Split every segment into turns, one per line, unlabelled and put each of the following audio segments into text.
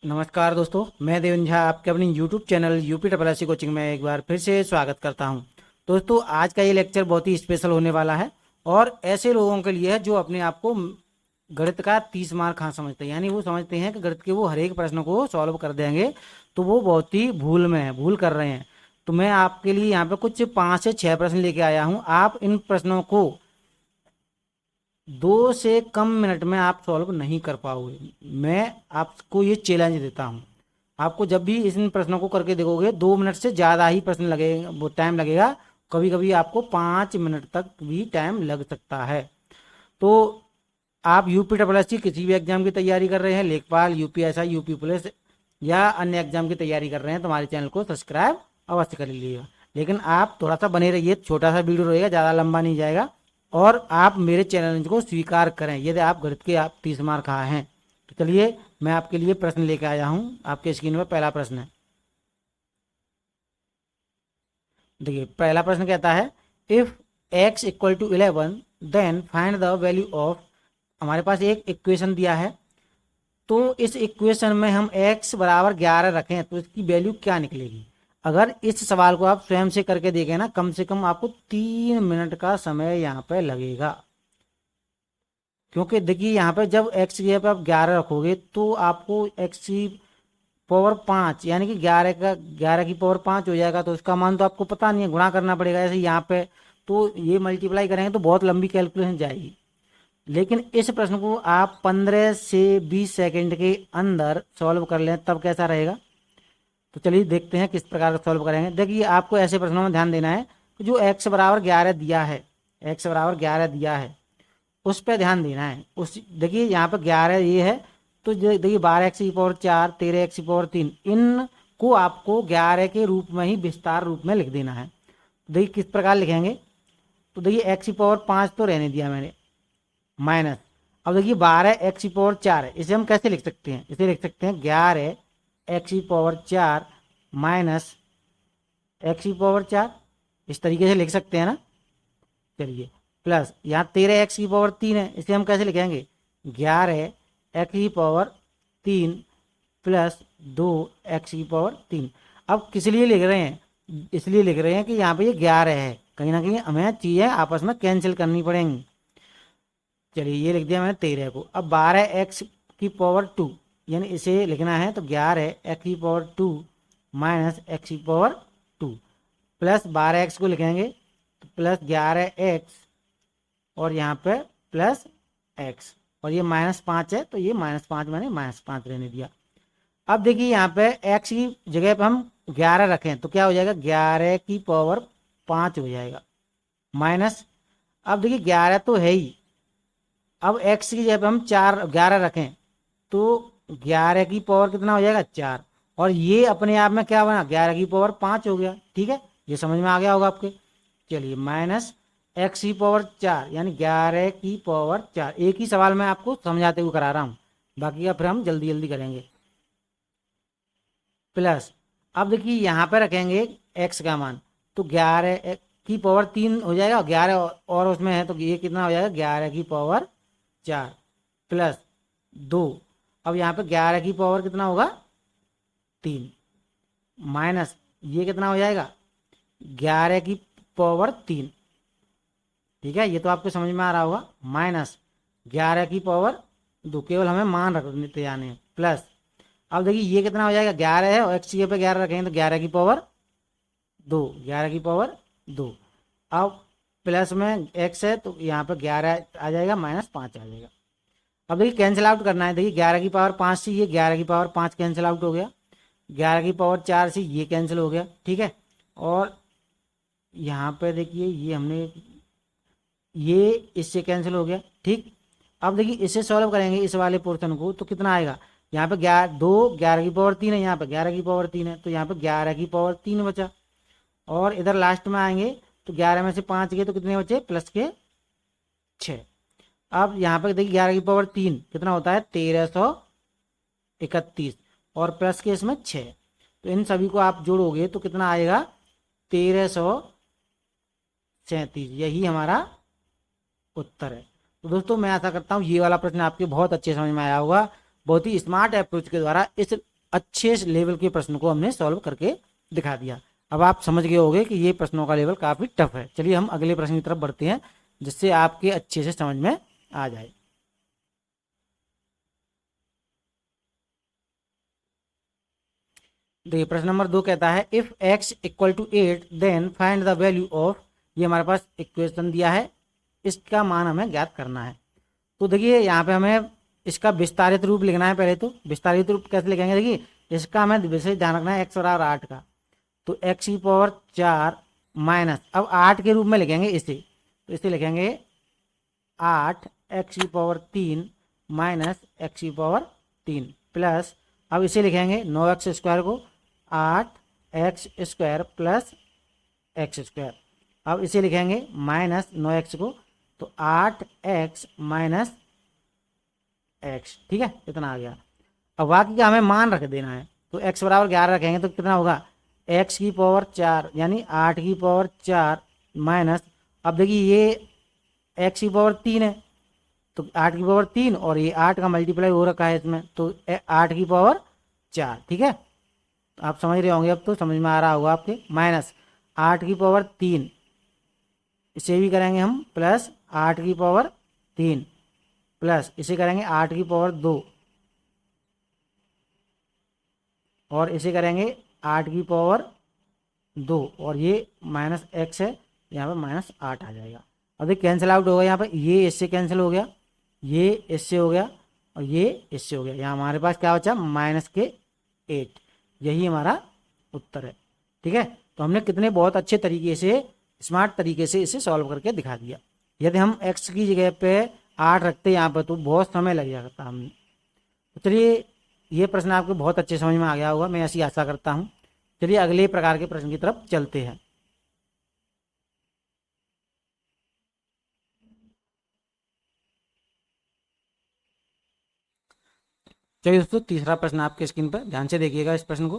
नमस्कार दोस्तों, मैं देवेंद्र झा आपके अपनी YouTube channel UP triple S C coaching में एक बार फिर से स्वागत करता हूं। दोस्तों, आज का ये लेक्चर बहुत ही स्पेशल होने वाला है और ऐसे लोगों के लिए है जो अपने आप को गणित का 30 मार्क हाँ समझते हैं। यानी वो समझते हैं कि गणित के वो हर एक प्रश्न को सॉल्व कर देंगे, तो वो बहुत ही भूल में है, भूल कर रहे हैं। तो मैं आपके लिए यहाँ पे कुछ 5 से 6 प्रश्न लेके आया हूँ। आप इन प्रश्नों को 2 से कम मिनट में आप सॉल्व नहीं कर पाओगे। मैं आपको ये चैलेंज देता हूँ। आपको जब भी इन प्रश्नों को करके देखोगे 2 मिनट से ज़्यादा ही प्रश्न लगेगा, वो टाइम लगेगा। कभी कभी आपको 5 मिनट तक भी टाइम लग सकता है। तो आप यूपी ट्रिपल एस सी किसी भी एग्जाम की तैयारी कर रहे हैं, लेखपाल, यूपीएसआई, यूपी पुलिस या अन्य एग्जाम की तैयारी कर रहे हैं, तो हमारे चैनल को सब्सक्राइब अवश्य कर लीजिएगा। लेकिन आप थोड़ा सा बने रहिए, छोटा सा वीडियो रहेगा, ज़्यादा लंबा नहीं जाएगा। और आप मेरे चैनल को स्वीकार करें यदि आप गणित के आप 30 मार्क आए हैं। तो चलिए, मैं आपके लिए प्रश्न लेकर आया हूँ। आपके स्क्रीन पर पहला प्रश्न है। देखिए, पहला प्रश्न कहता है, if x equal to 11 then find the value of. हमारे पास एक इक्वेशन दिया है, तो इस इक्वेशन में हम x बराबर 11 रखें तो इसकी वैल्यू क्या निकलेगी। अगर इस सवाल को आप स्वयं से करके देखें ना, कम से कम आपको 3 मिनट का समय यहाँ पे लगेगा। क्योंकि देखिए, यहाँ पे जब x की जगह पे आप 11 रखोगे तो आपको x की पावर 5 यानी कि 11 की पावर 5 हो जाएगा। तो इसका मान तो आपको पता नहीं है, गुणा करना पड़ेगा ऐसे यहाँ पे। तो ये मल्टीप्लाई करेंगे तो बहुत लंबी कैलकुलेशन जाएगी। लेकिन इस प्रश्न को आप 15 से 20 सेकंड के अंदर सॉल्व कर लें, तब कैसा रहेगा। तो चलिए देखते हैं किस प्रकार का सॉल्व करेंगे। देखिए, आपको ऐसे प्रश्नों में ध्यान देना है कि जो x बराबर 11 दिया है, x बराबर 11 दिया है, उस पर ध्यान देना है। उस देखिए, यहाँ पर 11 ये है, तो देखिए 12x की पावर 4, 13x की पावर 3, इन को आपको 11 के रूप में ही विस्तार रूप में लिख देना है। देखिए किस प्रकार लिखेंगे। तो देखिए x की पावर 5 तो रहने दिया मैंने, माइनस। अब देखिए 12x की पावर 4 है, इसे हम कैसे लिख सकते हैं। इसे लिख सकते हैं 11x की पावर 4 माइनस x की पावर 4, इस तरीके से लिख सकते हैं ना। चलिए, प्लस यहाँ 13x की पावर 3 है, इसे हम कैसे लिखेंगे 11x की पावर 3 प्लस 2x की पावर 3। अब किस लिए लिख रहे हैं, इसलिए लिख रहे हैं कि यहाँ पे ये 11 है, कहीं ना कहीं हमें चीज़ें आपस में कैंसिल करनी पड़ेंगी। चलिए, ये लिख दिया मैंने 13 को। अब 12x की पावर 2 यानी इसे लिखना है, तो 11x की पावर 2 माइनस x की पावर 2 प्लस 12x को लिखेंगे तो प्लस 11x और यहाँ पे प्लस x, और ये -5 है तो ये -5 मैंने -5 रहने दिया। अब देखिए, यहाँ पे x की जगह पे हम 11 रखें तो क्या हो जाएगा, 11 की पावर 5 हो जाएगा माइनस। अब देखिए 11 तो है ही, अब x की जगह पे हम 11 रखें तो 11 की पावर कितना हो जाएगा 4, और ये अपने आप में क्या बना 11 की पावर 5 हो गया। ठीक है, ये समझ में आ गया होगा आपके। चलिए, माइनस x की पावर 4 यानी 11 की पावर 4। एक ही सवाल मैं आपको समझाते हुए करा रहा हूँ, बाकी का फिर हम जल्दी जल्दी करेंगे। प्लस, अब देखिए यहाँ पे रखेंगे x का मान, तो 11 की पावर 3 हो जाएगा, 11 और उसमें है तो ये कितना हो जाएगा 11 की पावर 4 प्लस 2। अब यहाँ पे 11 की पावर कितना होगा 3 माइनस ये कितना हो जाएगा 11 की पावर 3। ठीक है, ये तो आपको समझ में आ रहा होगा। माइनस 11 की पावर 2, केवल हमें मान रखते जाने हैं, प्लस। अब देखिए ये कितना हो जाएगा 11 है और x की पे 11 रखेंगे तो 11 की पावर 2, 11 की पावर 2। अब प्लस में x है तो यहाँ पे 11 आ जाएगा, -5 आ जाएगा। अब देखिए कैंसिल आउट करना है। देखिए 11 की पावर 5 से ये 11 की पावर 5 कैंसिल आउट हो गया, 11 की पावर 4 से ये कैंसिल हो गया। ठीक है, और यहाँ पे देखिए ये हमने ये इससे कैंसिल हो गया। ठीक, अब देखिए इसे सॉल्व करेंगे इस वाले पोर्शन को, तो कितना आएगा यहाँ पे 11 की पावर 3 है, यहाँ पे 11 की पावर 3 है, तो यहाँ पे 11 की पावर 3 बचा। और इधर लास्ट में आएंगे तो 11 में से 5 गए तो कितने बचे प्लस के 6। अब यहाँ पे देखिए 11 की पावर 3 कितना होता है 1331, और प्लस के इसमें 6, तो इन सभी को आप जोड़ोगे तो कितना आएगा 1337। यही हमारा उत्तर है। तो दोस्तों, मैं आशा करता हूँ ये वाला प्रश्न आपके बहुत अच्छे समझ में आया होगा। बहुत ही स्मार्ट अप्रोच के द्वारा इस अच्छे लेवल के प्रश्न को हमने सॉल्व करके दिखा दिया। अब आप समझ गए होंगे कि ये प्रश्नों का लेवल काफ़ी टफ है। चलिए हम अगले प्रश्न की तरफ बढ़ते हैं, जिससे आपके अच्छे से समझ में आ जाए। देखिए प्रश्न नंबर 2 कहता है if x equal to 8 then find the value of, ये हमारे पास इक्वेशन दिया है, इसका मान हमें ज्ञात करना है। तो देखिए यहाँ पे हमें इसका विस्तारित रूप लिखना है। पहले तो विस्तारित रूप कैसे लिखेंगे, देखिए इसका हमें विशेष ध्यान रखना है एक्स बराबर 8 का, तो एक्स की पावर 4 माइनस, अब 8 के रूप में लिखेंगे इसे, तो इसे लिखेंगे 8 एक्स की पावर 3 माइनस एक्स की पावर 3 प्लस, अब इसे लिखेंगे 9x स्क्वायर को 8x square plus x square, अब इसे लिखेंगे माइनस 9x को, तो 8x माइनस एक्स, ठीक है, इतना आ गया। अब बाकी का हमें मान रख देना है, तो x बराबर 11 रखेंगे तो कितना होगा, x की पावर 4 यानी 8 की पावर 4 माइनस, अब देखिए ये x की पावर 3 है, तो 8 की पावर 3 और ये 8 का मल्टीप्लाई हो रखा है इसमें, तो 8 की पावर 4, ठीक है, आप समझ रहे होंगे, अब तो समझ में आ रहा होगा आपके, माइनस 8 की पावर 3, इसे भी करेंगे हम प्लस 8 की पावर 3 प्लस इसे करेंगे 8 की पावर 2 और इसे करेंगे 8 की पावर 2 और ये माइनस एक्स है, यहाँ पर माइनस 8 आ जाएगा। अब ये कैंसिल आउट होगा, यहाँ पर ये इससे कैंसिल हो गया, ये इससे हो गया और ये इससे हो गया, यहाँ हमारे पास क्या बचा माइनस के 8, यही हमारा उत्तर है। ठीक है, तो हमने कितने बहुत अच्छे तरीके से, स्मार्ट तरीके से इसे सॉल्व करके दिखा दिया। यदि हम x की जगह पे 8 रखते यहाँ पर तो बहुत समय लग जाता हमने। तो चलिए ये प्रश्न आपको बहुत अच्छे समझ में आ गया होगा, मैं ऐसी आशा करता हूँ। चलिए अगले प्रकार के प्रश्न की तरफ चलते हैं। चलिए दोस्तों तीसरा प्रश्न आपके स्क्रीन पर ध्यान से देखिएगा इस प्रश्न को।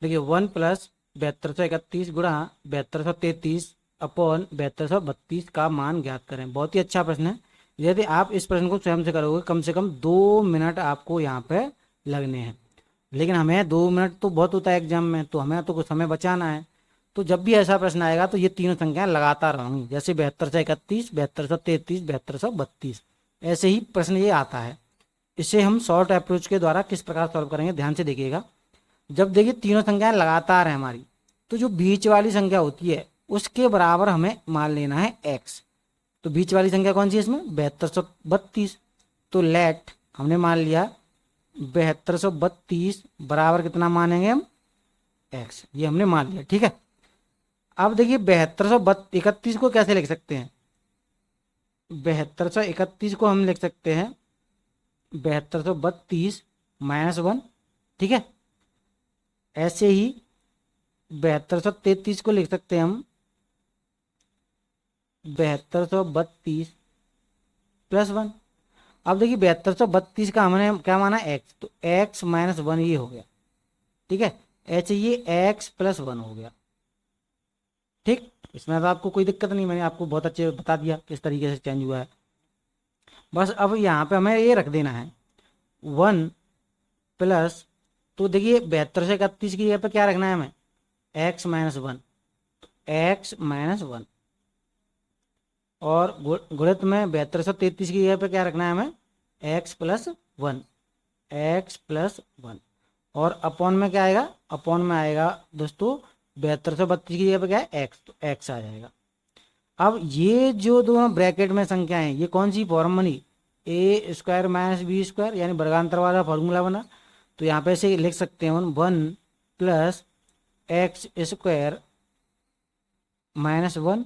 देखिए 1 प्लस 7231 गुणा 7233 अपॉन 7232 का मान ज्ञात करें। बहुत ही अच्छा प्रश्न है। यदि आप इस प्रश्न को स्वयं से कम 2 मिनट आपको यहाँ पे लगने हैं, लेकिन हमें 2 मिनट तो बहुत होता है एग्जाम में, तो हमें तो कुछ समय बचाना है। तो जब भी ऐसा प्रश्न आएगा तो ये तीनों संख्याएं लगातार होंगी, जैसे 7231, 7233, 7232, ऐसे ही प्रश्न ये आता है। इसे हम शॉर्ट अप्रोच के द्वारा किस प्रकार सॉल्व करेंगे, ध्यान से देखिएगा। जब देखिए तीनों संख्याएं लगातार है हमारी, तो जो बीच वाली संख्या होती है उसके बराबर हमें मान लेना है x। तो बीच वाली संख्या कौन सी है इसमें, 7232, तो लेट हमने मान लिया 7232 बराबर कितना मानेंगे हम, x, ये हमने मान लिया। ठीक है, अब देखिए 7231 को कैसे लिख सकते हैं, 7231 को हम लिख सकते हैं 7232 माइनस 1, ठीक है। ऐसे ही 7233 को लिख सकते हैं हम 7232 प्लस 1। अब देखिए 7232 का हमने क्या माना x, तो x माइनस 1 ये हो गया, ठीक है। ऐसे ये x प्लस 1 हो गया, ठीक। इसमें तो आपको कोई दिक्कत नहीं, मैंने आपको बहुत अच्छे बता दिया किस तरीके से चेंज हुआ है। बस अब यहाँ पे हमें ये रख देना है 1 प्लस, तो देखिए 7231 की जगह पे क्या रखना है हमें, x माइनस 1, एक्स माइनस 1, और गुणित में 7233 की जगह पे क्या रखना है हमें, x प्लस 1, एक्स प्लस 1, और अपॉन में क्या आएगा, अपॉन में आएगा दोस्तों 7232 की जगह पे क्या है x, तो x आ जाएगा। अब ये जो दोनों ब्रैकेट में संख्या है ये कौन सी फॉर्म बनी, ए स्क्वायर माइनस बी स्क्वायर, यानी वर्गांतर वाला फॉर्मूला बना। तो यहाँ पे से लिख सकते हैं 1 plus x square minus 1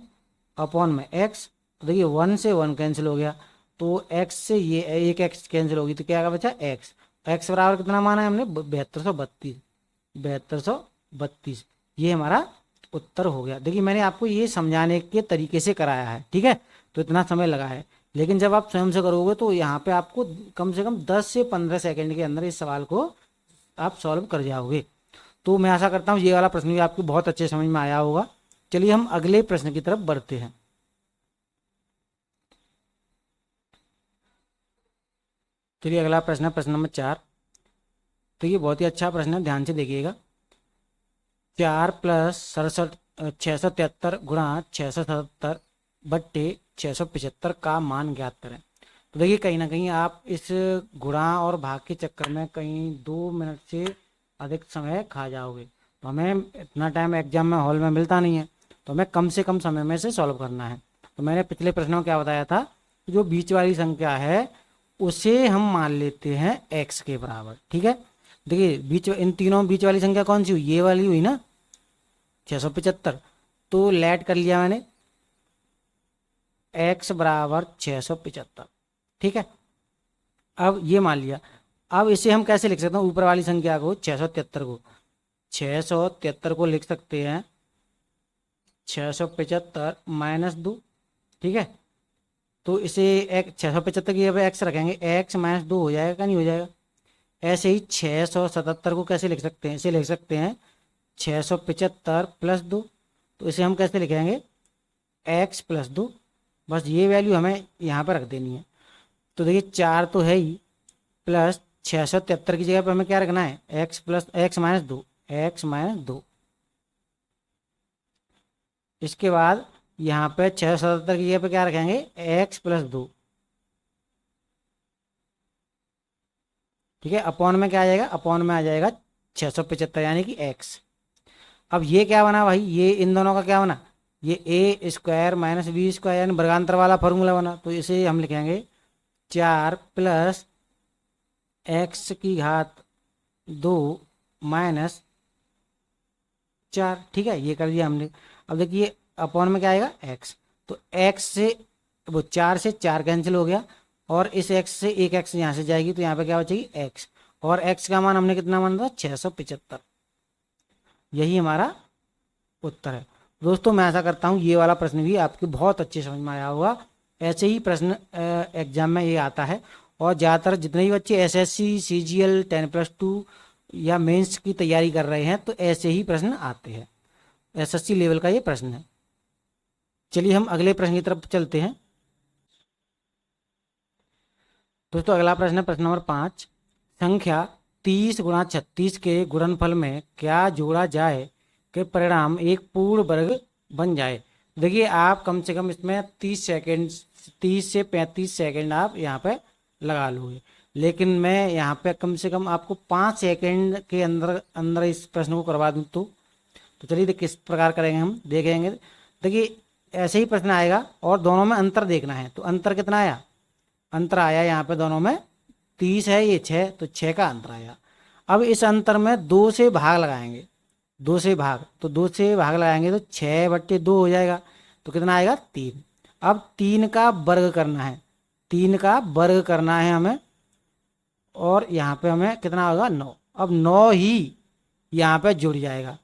upon में x। तो देखिए 1 से 1 कैंसिल हो गया, तो x से ये एक x कैंसिल होगी, तो क्या बचा x। x बराबर कितना माना है हमने, 7232, 7232, ये हमारा उत्तर हो गया। देखिए मैंने आपको ये समझाने के तरीके से कराया है, ठीक है, तो इतना समय लगा है। लेकिन जब आप स्वयं से करोगे तो यहाँ पे आपको कम से कम 10 से 15 सेकंड के अंदर इस सवाल को आप सॉल्व कर जाओगे। तो मैं आशा करता हूँ ये वाला प्रश्न भी आपको बहुत अच्छे समझ में आया होगा। चलिए हम अगले प्रश्न की तरफ बढ़ते हैं। चलिए अगला प्रश्न है प्रश्न नंबर 4। तो ये बहुत ही अच्छा प्रश्न है, ध्यान से देखिएगा। 4 प्लस 673 गुणा 677 बट्टे 675 का मान ज्ञात करें। तो देखिए कहीं ना कहीं आप इस गुणा और भाग के चक्कर में कहीं 2 मिनट से अधिक समय खा जाओगे। तो हमें इतना टाइम एग्जाम में हॉल में मिलता नहीं है, तो हमें कम से कम समय में से सॉल्व करना है। तो मैंने पिछले प्रश्नों में क्या बताया था, जो बीच वाली संख्या है उसे हम मान लेते हैं x के बराबर। ठीक है, देखिए बीच इन तीनों बीच वाली संख्या कौन सी हुई, ये वाली हुई ना 675। तो लेट कर लिया मैंने x बराबर 675। ठीक है, अब ये मान लिया। अब इसे हम कैसे लिख सकते हैं, ऊपर वाली संख्या को 673 को लिख सकते हैं 675 माइनस 2। ठीक है, तो इसे 675 की जगह x रखेंगे, x माइनस 2 हो जाएगा, क्या नहीं हो जाएगा। ऐसे ही 677 को कैसे लिख सकते हैं, इसे लिख सकते हैं 675 प्लस 2। तो इसे हम कैसे लिखेंगे, x प्लस 2। बस ये वैल्यू हमें यहाँ पर रख देनी है। तो देखिए 4 तो है ही, प्लस 673 की जगह पर हमें क्या रखना है, x plus x minus 2, x minus 2। इसके बाद यहाँ पे 677 की जगह पे क्या रखेंगे, x प्लस 2। ठीक है, अपॉन में क्या आ जाएगा, अपॉन में आ जाएगा 675 यानी कि x। अब ये क्या बना भाई, ये इन दोनों का क्या बना, ये ए स्क्वायर माइनस बी स्क्वायर यानी वर्गांतर वाला फॉर्मूला बना। तो इसे हम लिखेंगे 4 प्लस x की घात 2 माइनस 4। ठीक है, ये कर दिया हमने। अब देखिए अपॉन में क्या आएगा, x। तो x से वो 4 से 4 कैंसिल हो गया, और इस x से एक x यहाँ से जाएगी, तो यहाँ पे क्या बचेगी x। और x का मान हमने कितना माना था, 675। यही हमारा उत्तर है। दोस्तों मैं आशा करता हूँ ये वाला प्रश्न भी आपके बहुत अच्छे समझ में आया होगा। ऐसे ही प्रश्न एग्जाम में ये आता है, और ज़्यादातर जितने भी बच्चे एसएससी सीजीएल 10+2 या मेंस की तैयारी कर रहे हैं तो ऐसे ही प्रश्न आते हैं। एसएससी लेवल का ये प्रश्न है। चलिए हम अगले प्रश्न की तरफ चलते हैं। दोस्तों अगला प्रश्न है प्रश्न नंबर 5। संख्या 30 गुणा 36 के गुणनफल में क्या जोड़ा जाए कि परिणाम एक पूर्ण वर्ग बन जाए। देखिए आप कम से कम इसमें 30 सेकेंड 30 से 35 सेकेंड आप यहाँ पे लगा लोगे, लेकिन मैं यहाँ पे कम से कम आपको 5 सेकेंड के अंदर अंदर इस प्रश्न को करवा दूँ। तो चलिए किस प्रकार करेंगे हम देखेंगे। देखिए ऐसे ही प्रश्न आएगा और दोनों में अंतर देखना है। तो अंतर कितना आया, अंतर आया यहाँ पे दोनों में 30 है, ये 6, तो 6 का अंतर आया। अब इस अंतर में 2 से भाग लगाएंगे, 2 से भाग, तो 2 से भाग लगाएंगे तो 6/2 हो जाएगा। तो कितना आएगा 3। अब 3 का वर्ग करना है, 3 का वर्ग करना है हमें, और यहाँ पे हमें कितना होगा 9। अब 9 ही यहाँ पे जुड़ जाएगा।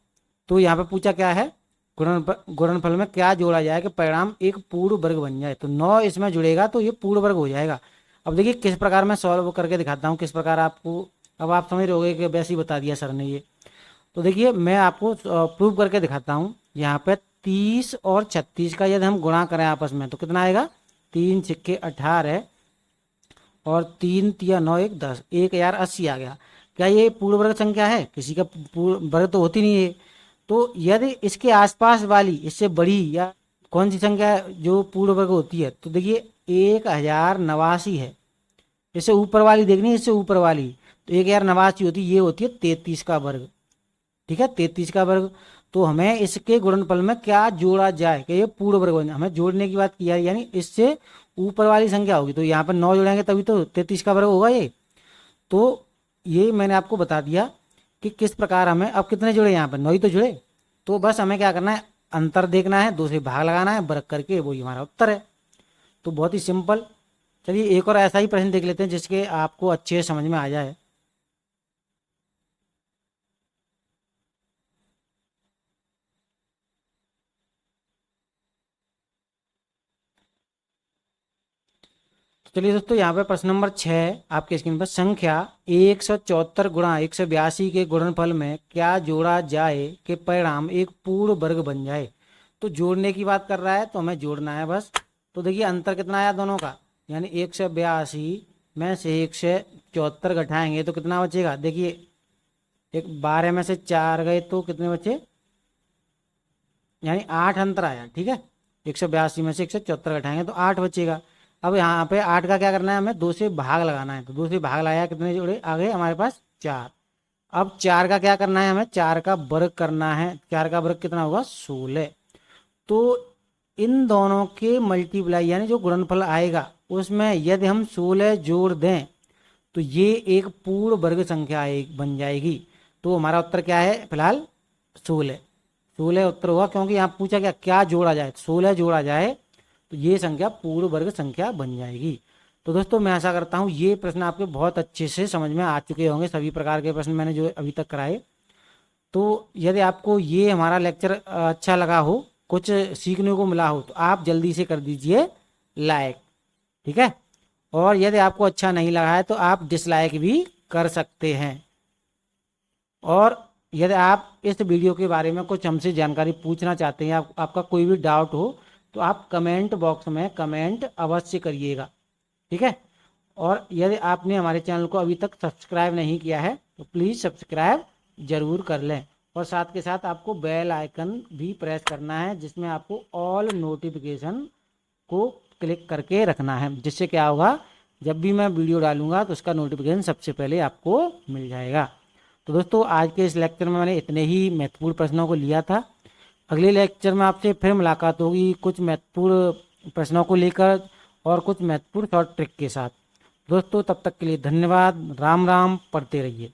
तो यहाँ पे पूछा क्या है, गुणनफल में क्या जोड़ा जाए कि परिणाम एक पूर्ण वर्ग बन जाए। तो 9 इसमें जुड़ेगा तो ये पूर्ण वर्ग हो जाएगा। अब देखिए किस प्रकार मैं सॉल्व करके दिखाता हूँ, किस प्रकार आपको, अब आप समझ रहे होगे कि वैसे ही बता दिया सर ने ये। तो देखिए मैं आपको प्रूव करके दिखाता हूँ। यहाँ पे 30 और 36 का यदि हम गुणा करें आपस में तो कितना आएगा, 3 छक्के 18 और 3 तिया 9 1 10, 1080 आ गया। क्या ये पूर्ण वर्ग संख्या है, किसी का पूर्ण वर्ग तो होती नहीं है। तो यदि इसके आसपास वाली इससे बड़ी या कौन सी संख्या जो पूर्ण वर्ग होती है, तो देखिए 1089 है। इससे ऊपर वाली देखनी है, इससे ऊपर वाली तो 1089 होती है, ये होती है 33 का वर्ग। ठीक है, 33 का वर्ग। तो हमें इसके गुणनफल में क्या जोड़ा जाए कि ये पूर्ण वर्ग बने, हमें जोड़ने की बात की है, यानी इससे ऊपर वाली संख्या होगी। तो यहाँ पर 9 जोड़ेंगे तभी तो 33 का वर्ग होगा ये। तो ये मैंने आपको बता दिया कि किस प्रकार हमें, अब कितने जुड़े यहाँ पर 9 ही तो जुड़े। तो बस हमें क्या करना है, अंतर देखना है, 2 से भाग लगाना है, वर्ग करके वही हमारा उत्तर है। तो बहुत ही सिंपल। चलिए एक और ऐसा ही प्रश्न देख लेते हैं जिसके आपको अच्छे समझ में आ जाए। चलिए दोस्तों यहाँ पे प्रश्न नंबर 6 आपके स्क्रीन पर। संख्या 174 गुणा 182 के गुणनफल में क्या जोड़ा जाए कि परिणाम एक पूर्ण वर्ग बन जाए। तो जोड़ने की बात कर रहा है तो हमें जोड़ना है बस। तो देखिए अंतर कितना आया दोनों का, यानी 182 में से 174 घटाएंगे तो कितना बचेगा। देखिए एक 12 में से 4 गए तो कितने बचे, यानी 8 अंतर आया। ठीक है, 182 में से 174 घटाएंगे तो 8 बचेगा। अब यहाँ पे 8 का क्या करना है, हमें 2 से भाग लगाना है। तो 2 से भाग लगाया, कितने जोड़े आ गए हमारे पास, 4। अब 4 का क्या करना है, हमें 4 का वर्ग करना है। 4 का वर्ग कितना होगा, 16। तो इन दोनों के मल्टीप्लाई यानी जो गुणनफल आएगा उसमें यदि हम 16 जोड़ दें तो ये एक पूर्ण वर्ग संख्या बन जाएगी। तो हमारा उत्तर क्या है, फिलहाल 16। 16 उत्तर हुआ, क्योंकि यहाँ पूछा क्या क्या जोड़ा जाए, 16 जोड़ा जाए तो ये संख्या पूर्ण वर्ग संख्या बन जाएगी। तो दोस्तों मैं आशा करता हूँ ये प्रश्न आपके बहुत अच्छे से समझ में आ चुके होंगे, सभी प्रकार के प्रश्न मैंने जो अभी तक कराए। तो यदि आपको ये हमारा लेक्चर अच्छा लगा हो, कुछ सीखने को मिला हो, तो आप जल्दी से कर दीजिए लाइक। ठीक है, और यदि आपको अच्छा नहीं लगा है तो आप डिसलाइक भी कर सकते हैं। और यदि आप इस वीडियो के बारे में कुछ हमसे जानकारी पूछना चाहते हैं, आपका कोई भी डाउट हो, तो आप कमेंट बॉक्स में कमेंट अवश्य करिएगा। ठीक है, और यदि आपने हमारे चैनल को अभी तक सब्सक्राइब नहीं किया है तो प्लीज़ सब्सक्राइब जरूर कर लें, और साथ के साथ आपको बेल आइकन भी प्रेस करना है, जिसमें आपको ऑल नोटिफिकेशन को क्लिक करके रखना है, जिससे क्या होगा, जब भी मैं वीडियो डालूंगा तो उसका नोटिफिकेशन सबसे पहले आपको मिल जाएगा। तो दोस्तों आज के इस लेक्चर में मैंने इतने ही महत्वपूर्ण प्रश्नों को लिया था। अगले लेक्चर में आपसे फिर मुलाकात होगी कुछ महत्वपूर्ण प्रश्नों को लेकर और कुछ महत्वपूर्ण शॉर्ट ट्रिक के साथ। दोस्तों तब तक के लिए धन्यवाद। राम राम, पढ़ते रहिए।